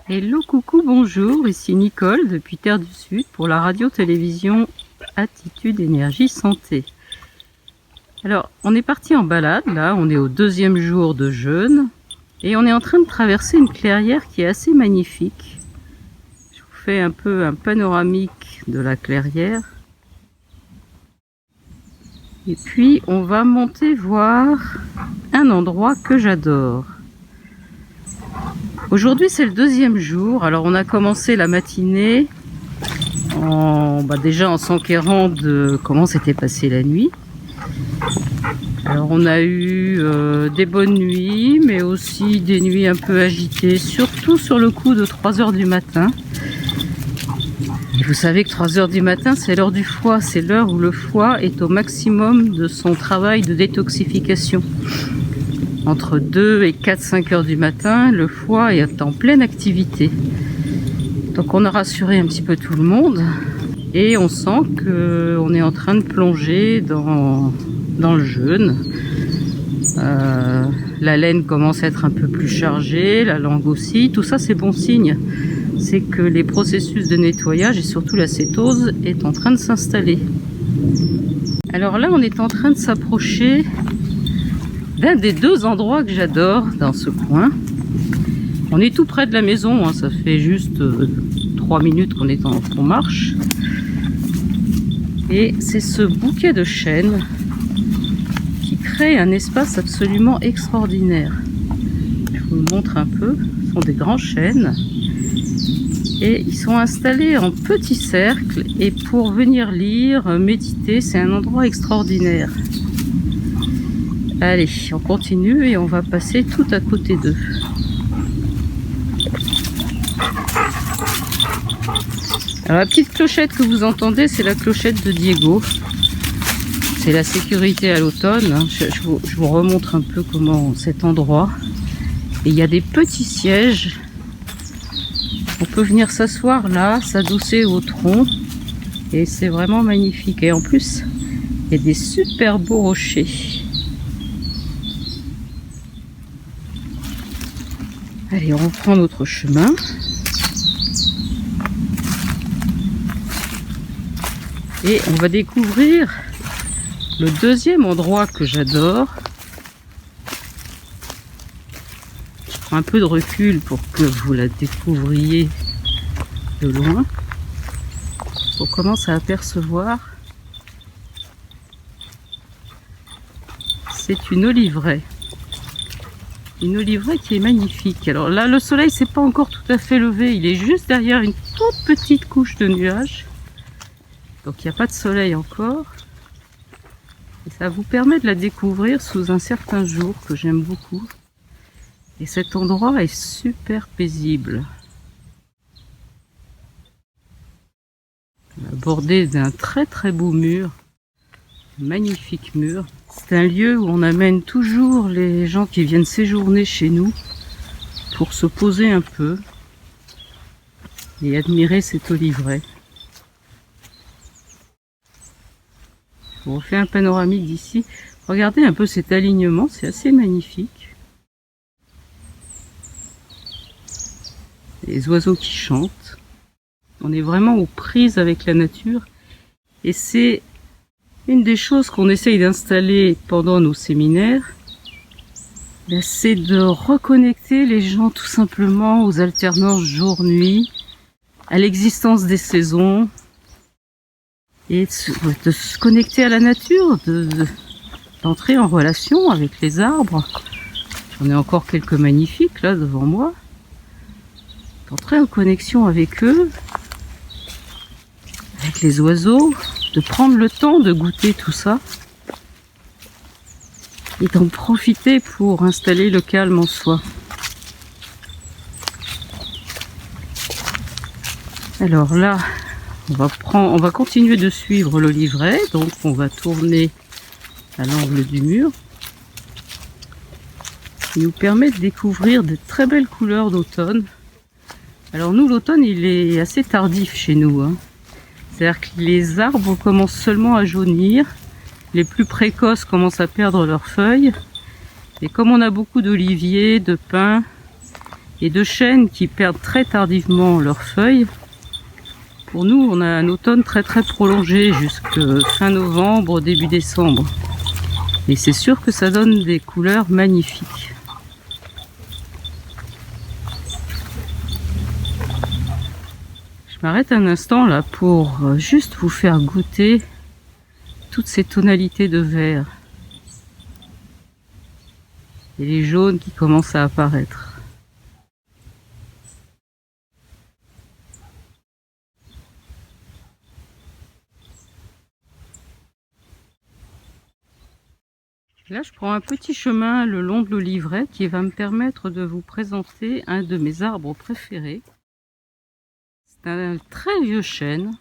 Hello, coucou, bonjour, ici Nicole depuis Terre du Sud pour la radio-télévision Attitude Énergie Santé. Alors, on est parti en balade, là, on est au 2e jour de jeûne et on est en train de traverser une clairière qui est assez magnifique. Je vous fais un peu un panoramique de la clairière. Et puis, on va monter voir un endroit que j'adore. Aujourd'hui, c'est le 2e jour. Alors, on a commencé la matinée déjà en s'enquérant de comment s'était passée la nuit. Alors, on a eu des bonnes nuits, mais aussi des nuits un peu agitées, surtout sur le coup de 3 heures du matin. Et vous savez que 3 heures du matin, c'est l'heure du foie. C'est l'heure où le foie est au maximum de son travail de détoxification. Entre 2 et 4-5 heures du matin, le foie est en pleine activité. Donc on a rassuré un petit peu tout le monde et on sent qu'on est en train de plonger dans le jeûne. La laine commence à être un peu plus chargée, la langue aussi. Tout ça, c'est bon signe. C'est que les processus de nettoyage et surtout la cétose est en train de s'installer. Alors là, on est en train de s'approcher d'un des 2 endroits que j'adore dans ce coin. On est tout près de la maison, hein, ça fait juste 3 minutes qu'on marche. Et c'est ce bouquet de chênes qui crée un espace absolument extraordinaire. Je vous le montre un peu. Ce sont des grands chênes. Et ils sont installés en petits cercles. Et pour venir lire, méditer, c'est un endroit extraordinaire. Allez, on continue et on va passer tout à côté d'eux. Alors la petite clochette que vous entendez, c'est la clochette de Diego. C'est la sécurité à l'automne. Je vous remontre un peu comment cet endroit. Et il y a des petits sièges. On peut venir s'asseoir là, s'adosser au tronc. Et c'est vraiment magnifique. Et en plus, il y a des super beaux rochers. Allez, on reprend notre chemin. Et on va découvrir le 2e endroit que j'adore. Je prends un peu de recul pour que vous la découvriez de loin. On commence à apercevoir. C'est une oliveraie. Une oliveraie qui est magnifique. Alors là, le soleil s'est pas encore tout à fait levé. Il est juste derrière une toute petite couche de nuages. Donc il n'y a pas de soleil encore. Et ça vous permet de la découvrir sous un certain jour que j'aime beaucoup. Et cet endroit est super paisible. Bordé d'un très très beau mur. Magnifique mur. C'est un lieu où on amène toujours les gens qui viennent séjourner chez nous pour se poser un peu et admirer cette oliveraie. Je vous refais un panoramique d'ici. Regardez un peu cet alignement, c'est assez magnifique. Les oiseaux qui chantent. On est vraiment aux prises avec la nature et c'est une des choses qu'on essaye d'installer pendant nos séminaires, c'est de reconnecter les gens tout simplement aux alternances jour-nuit, à l'existence des saisons, et de se connecter à la nature, d'entrer en relation avec les arbres. J'en ai encore quelques magnifiques là devant moi. D'entrer en connexion avec eux, avec les oiseaux, de prendre le temps de goûter tout ça et d'en profiter pour installer le calme en soi. Alors là, on va continuer de suivre l'oliveraie, donc on va tourner à l'angle du mur. Il nous permet de découvrir de très belles couleurs d'automne. Alors nous, l'automne, il est assez tardif chez nous, hein. C'est-à-dire que les arbres commencent seulement à jaunir, les plus précoces commencent à perdre leurs feuilles, et comme on a beaucoup d'oliviers, de pins, et de chênes qui perdent très tardivement leurs feuilles. Pour nous, on a un automne très prolongé jusque fin novembre, début décembre. Et c'est sûr que ça donne des couleurs magnifiques. Je m'arrête un instant là pour juste vous faire goûter toutes ces tonalités de vert. Et les jaunes qui commencent à apparaître. Là, je prends un petit chemin le long de l'Oliveraie qui va me permettre de vous présenter un de mes arbres préférés. C'est un très vieux chêne.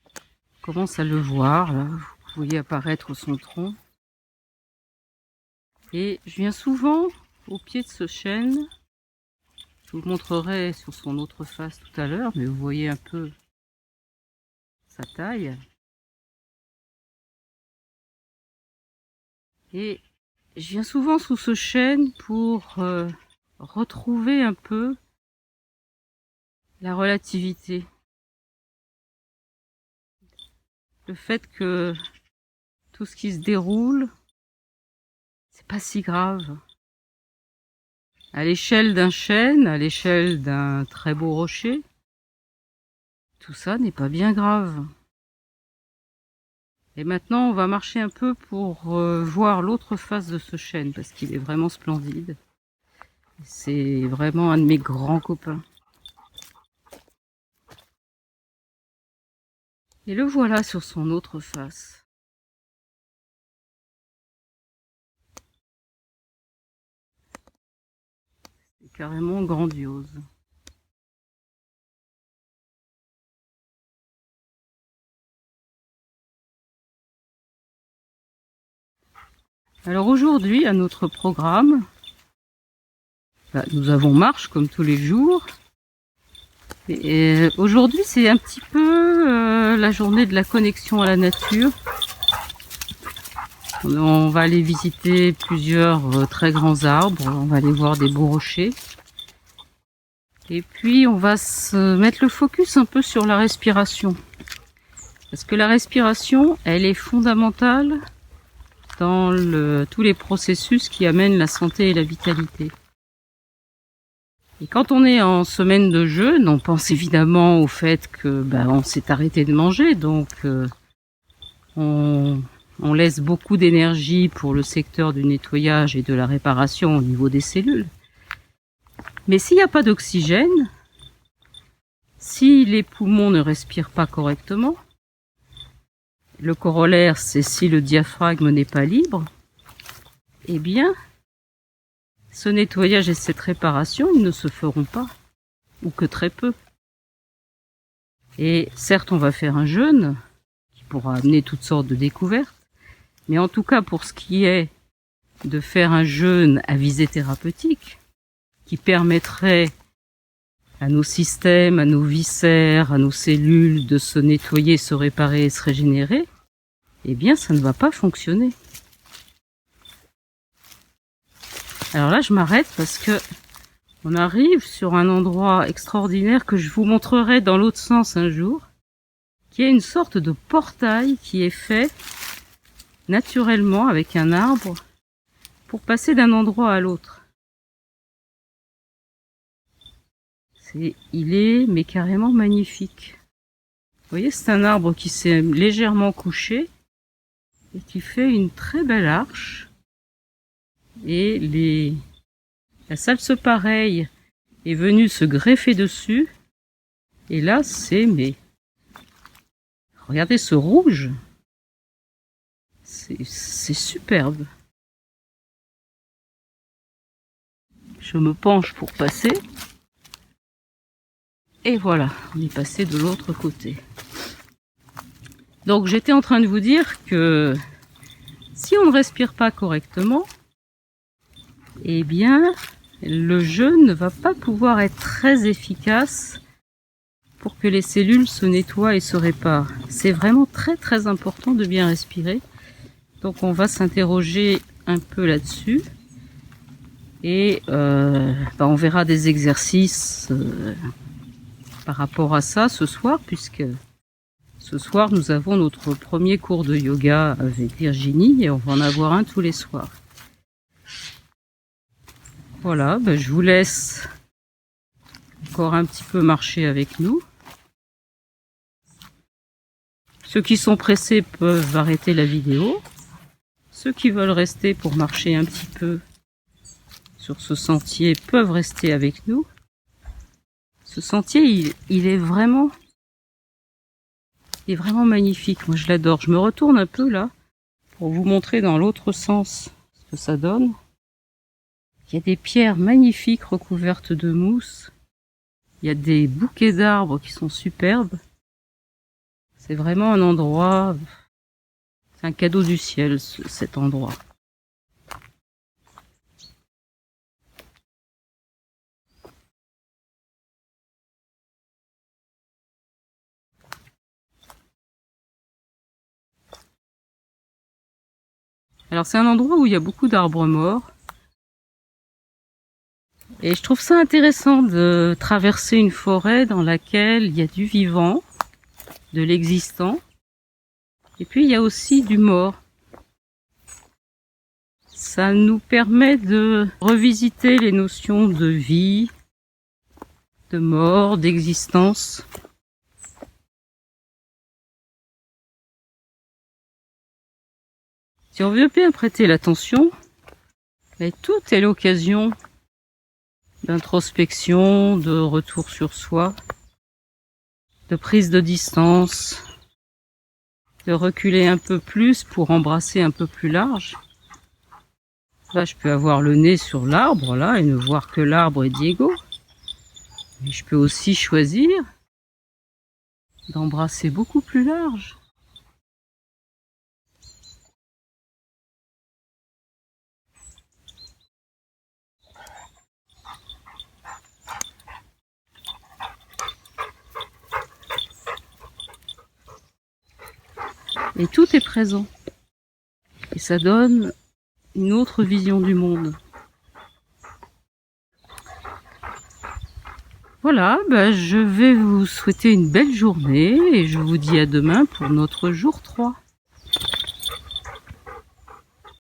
On commence à le voir, là. Vous voyez apparaître son tronc. Et je viens souvent au pied de ce chêne. Je vous le montrerai sur son autre face tout à l'heure, mais vous voyez un peu sa taille. Et je viens souvent sous ce chêne pour retrouver un peu la relativité. Le fait que tout ce qui se déroule, c'est pas si grave. À l'échelle d'un chêne, à l'échelle d'un très beau rocher, tout ça n'est pas bien grave. Et maintenant, on va marcher un peu pour voir l'autre face de ce chêne, parce qu'il est vraiment splendide. C'est vraiment un de mes grands copains. Et le voilà sur son autre face. C'est carrément grandiose. Alors aujourd'hui, à notre programme, nous avons marche comme tous les jours. Et aujourd'hui, c'est un petit peu la journée de la connexion à la nature. On va aller visiter plusieurs très grands arbres, on va aller voir des beaux rochers. Et puis on va se mettre le focus un peu sur la respiration. Parce que la respiration, elle est fondamentale dans tous les processus qui amènent la santé et la vitalité. Et quand on est en semaine de jeûne, on pense évidemment au fait que on s'est arrêté de manger, donc on laisse beaucoup d'énergie pour le secteur du nettoyage et de la réparation au niveau des cellules. Mais s'il n'y a pas d'oxygène, si les poumons ne respirent pas correctement, le corollaire, c'est si le diaphragme n'est pas libre, eh bien, ce nettoyage et cette réparation, ils ne se feront pas, ou que très peu. Et certes, on va faire un jeûne, qui pourra amener toutes sortes de découvertes, mais en tout cas, pour ce qui est de faire un jeûne à visée thérapeutique, qui permettrait à nos systèmes, à nos viscères, à nos cellules de se nettoyer, se réparer et se régénérer, eh bien, ça ne va pas fonctionner. Alors là, je m'arrête parce que on arrive sur un endroit extraordinaire que je vous montrerai dans l'autre sens un jour, qui est une sorte de portail qui est fait naturellement avec un arbre pour passer d'un endroit à l'autre. Il est mais carrément magnifique. Vous voyez, c'est un arbre qui s'est légèrement couché et qui fait une très belle arche. Et la salse-pareille est venue se greffer dessus. Et là, regardez ce rouge. C'est superbe. Je me penche pour passer. Et voilà, on est passé de l'autre côté. Donc j'étais en train de vous dire que si on ne respire pas correctement, eh bien le jeûne ne va pas pouvoir être très efficace pour que les cellules se nettoient et se réparent. C'est vraiment très important de bien respirer. Donc on va s'interroger un peu là-dessus. Et on verra des exercices par rapport à ça ce soir, puisque ce soir nous avons notre premier cours de yoga avec Virginie et on va en avoir un tous les soirs. Voilà, je vous laisse encore un petit peu marcher avec nous. Ceux qui sont pressés peuvent arrêter la vidéo. Ceux qui veulent rester pour marcher un petit peu sur ce sentier peuvent rester avec nous. Ce sentier, il est vraiment magnifique. Moi, je l'adore. Je me retourne un peu là pour vous montrer dans l'autre sens ce que ça donne. Il y a des pierres magnifiques recouvertes de mousse. Il y a des bouquets d'arbres qui sont superbes. C'est vraiment un endroit, c'est un cadeau du ciel, cet endroit. Alors c'est un endroit où il y a beaucoup d'arbres morts. Et je trouve ça intéressant de traverser une forêt dans laquelle il y a du vivant, de l'existant, et puis il y a aussi du mort. Ça nous permet de revisiter les notions de vie, de mort, d'existence. Si on veut bien prêter l'attention, mais tout est l'occasion d'introspection, de retour sur soi, de prise de distance, de reculer un peu plus pour embrasser un peu plus large. Là, je peux avoir le nez sur l'arbre, là, et ne voir que l'arbre et Diego. Mais je peux aussi choisir d'embrasser beaucoup plus large. Et tout est présent. Et ça donne une autre vision du monde. Voilà, je vais vous souhaiter une belle journée et je vous dis à demain pour notre jour 3.